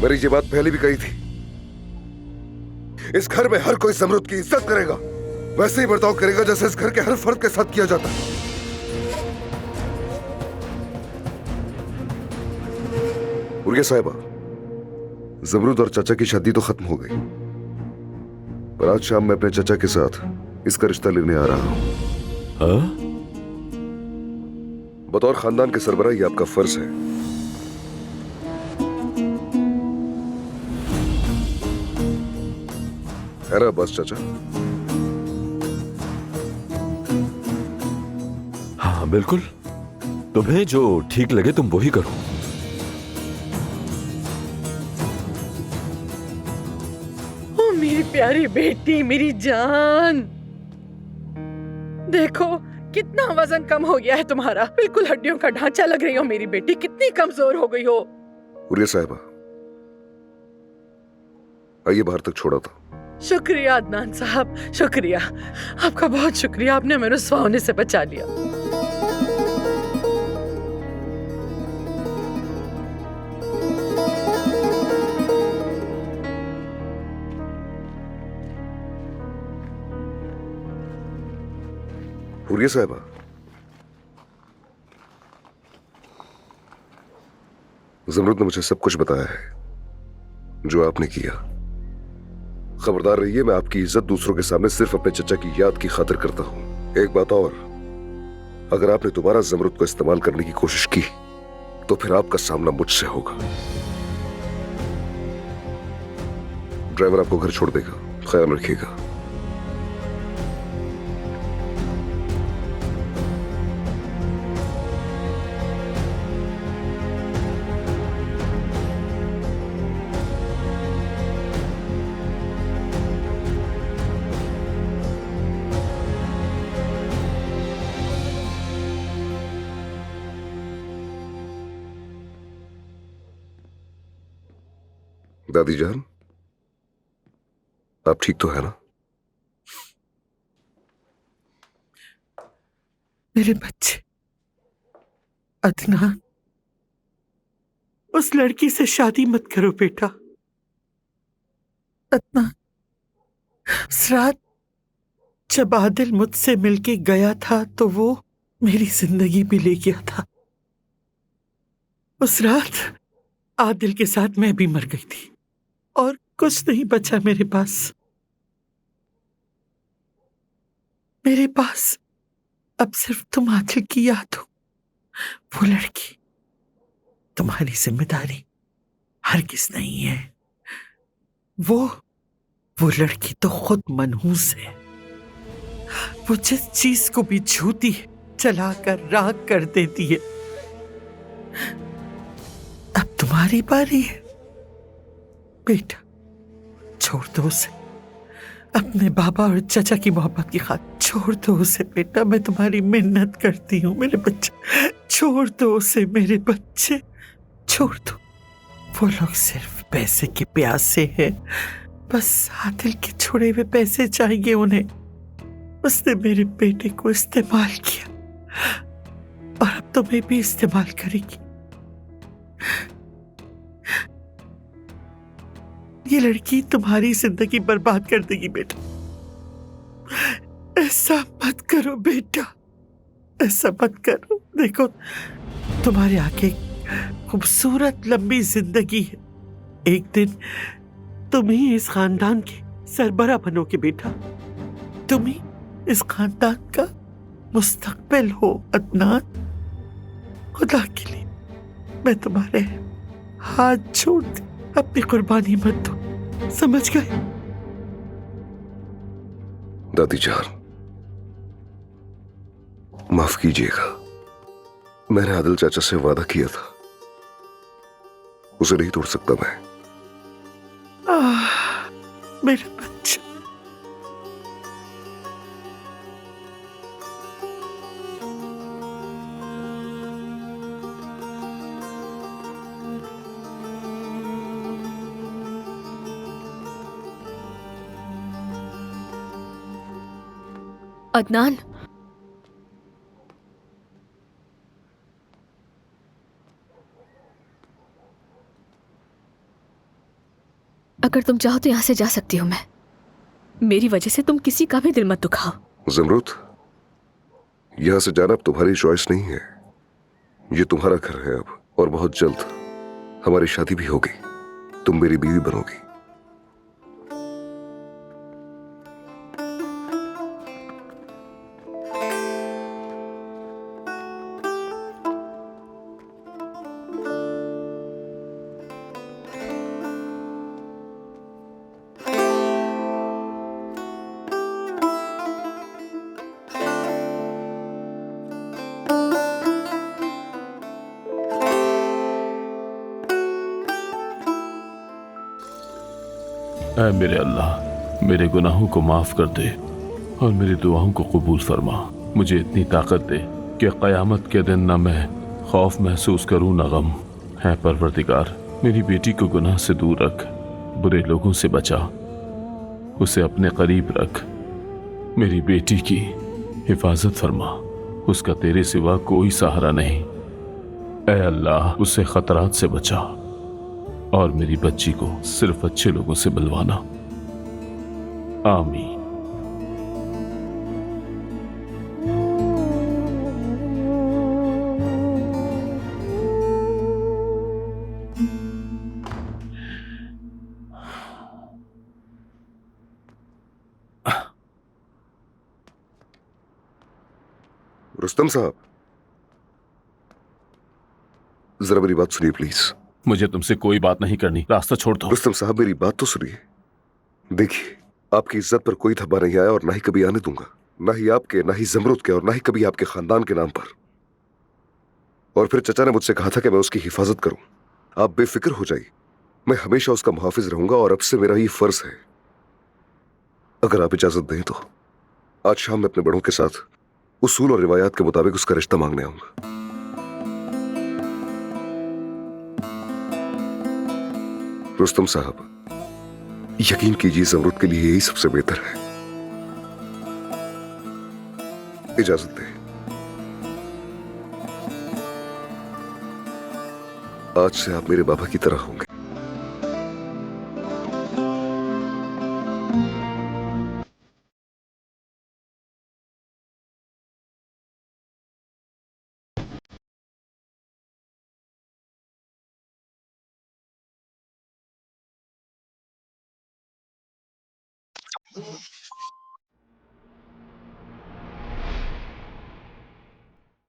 मेरी ये बात पहले भी कही थी, इस घर में हर कोई ज़मरुद की इज्जत करेगा, वैसे ही बर्ताव करेगा जैसे इस घर के हर फर्द के साथ किया जाता है। उर्गे साहिबा, ज़मरुद और चाचा की शादी तो खत्म हो गई, पर आज शाम मैं अपने चाचा के साथ इसका रिश्ता लेने आ रहा हूं। हाँ? बतौर खानदान के सरबराह ये आपका फर्ज है। है ना बस चाचा? हाँ बिल्कुल, तुम्हें जो ठीक लगे तुम वही करो। ओ मेरी प्यारी बेटी, मेरी जान, देखो कितना वजन कम हो गया है तुम्हारा। बिल्कुल हड्डियों का ढांचा लग रही हो मेरी बेटी, कितनी कमजोर हो गई हो। उर्गे साहिबा, आइए बाहर तक छोड़ा था। शुक्रिया अदनान साहब, शुक्रिया, आपका बहुत शुक्रिया, आपने मेरे रुस्वा होने से बचा लिया। हुर्रिया साहिबा, ज़मरुद ने मुझे सब कुछ बताया है जो आपने किया। खबरदार रहिए, मैं आपकी इज्जत दूसरों के सामने सिर्फ अपने चचा की याद की खातिर करता हूं। एक बात और, अगर आपने दोबारा ज़मरुद को इस्तेमाल करने की कोशिश की तो फिर आपका सामना मुझसे होगा। ड्राइवर आपको घर छोड़ देगा, ख्याल रखिएगा। दादी जान, आप ठीक तो है ना? मेरे बच्चे अदनान, उस लड़की से शादी मत करो बेटा। अदनान, उस रात जब आदिल मुझसे मिलके गया था तो वो मेरी जिंदगी भी ले गया था। उस रात आदिल के साथ मैं भी मर गई थी और कुछ नहीं बचा मेरे पास। मेरे पास अब सिर्फ तुम आदिल की याद हो। वो लड़की तुम्हारी जिम्मेदारी हरगिज नहीं है। वो लड़की तो खुद मनहूस है। वो जिस चीज को भी छूती है चलाकर राख कर देती है। अब तुम्हारी बारी है बेटा, छोड़ दो उसे। अपने बाबा और चाचा की मोहब्बत की खातिर छोड़ दो उसे बेटा, मैं तुम्हारी मिन्नत करती हूँ मेरे बच्चे। छोड़ दो उसे मेरे बच्चे, छोड़ दो। वो लोग सिर्फ पैसे के प्यासे हैं, बस आदिल के छोड़े हुए पैसे चाहिए उन्हें। उसने मेरे बेटे को इस्तेमाल किया और अब तुम्हें भी इस्तेमाल करेगी। ये लड़की तुम्हारी जिंदगी बर्बाद कर देगी बेटा। ऐसा मत करो बेटा, ऐसा मत करो। देखो तुम्हारे आगे खूबसूरत लंबी जिंदगी है। एक दिन तुम ही इस खानदान के सरबरा बनोगे बेटा। तुम ही इस खानदान का मुस्तकबिल हो अदनान। खुदा के लिए मैं तुम्हारे हाथ छोड़ती, अपनी कुर्बानी मत दो, समझ गए? दादी जान, माफ कीजिएगा, मैंने आदिल चाचा से वादा किया था, उसे नहीं तोड़ सकता मैं। मेरा बच्चा, अदनान, अगर तुम चाहो तो यहाँ से जा सकती हूँ मैं। मेरी वजह से तुम किसी का भी दिल मत दुखाओ। जमरुद, यहां से जाना अब तुम्हारी चॉइस नहीं है। ये तुम्हारा घर है अब, और बहुत जल्द हमारी शादी भी होगी। तुम मेरी बीवी बनोगी। ऐ मेरे अल्लाह, मेरे गुनाहों को माफ कर दे और मेरी दुआओं को कबूल फरमा। मुझे इतनी ताकत दे कि क़यामत के दिन न मैं खौफ महसूस करूं न गम। है परवरदिगार, मेरी बेटी को गुनाह से दूर रख, बुरे लोगों से बचा, उसे अपने करीब रख। मेरी बेटी की हिफाजत फरमा, उसका तेरे सिवा कोई सहारा नहीं। ऐ अल्लाह, उसे खतरात से बचा और मेरी बच्ची को सिर्फ अच्छे लोगों से बुलवाना। आमीन। रुस्तम साहब, जरा मेरी बात सुनिए प्लीज। मुझे तुमसे कोई बात नहीं करनी, रास्ता छोड़ दो। रुस्तम साहब, मेरी बात तो सुनिए। देखिए, आपकी इज्जत पर कोई धब्बा नहीं आया और ना ही कभी आने दूंगा। ना ही आपके, ना ही जमरुद के, और ना ही कभी आपके खानदान के नाम पर। और फिर चचा ने मुझसे कहा था कि मैं उसकी हिफाजत करूं। आप बेफिक्र हो जाइए, मैं हमेशा उसका मुहाफिज रहूंगा और अब से मेरा ये फर्ज है। अगर आप इजाजत दें तो आज शाम मैं अपने बड़ों के साथ उसूल और रिवायात के मुताबिक उसका रिश्ता मांगने आऊंगा। रुस्तम साहब, यकीन कीजिए, जमरुद के लिए यही सबसे बेहतर है। इजाजत दें। आज से आप मेरे बाबा की तरह होंगे।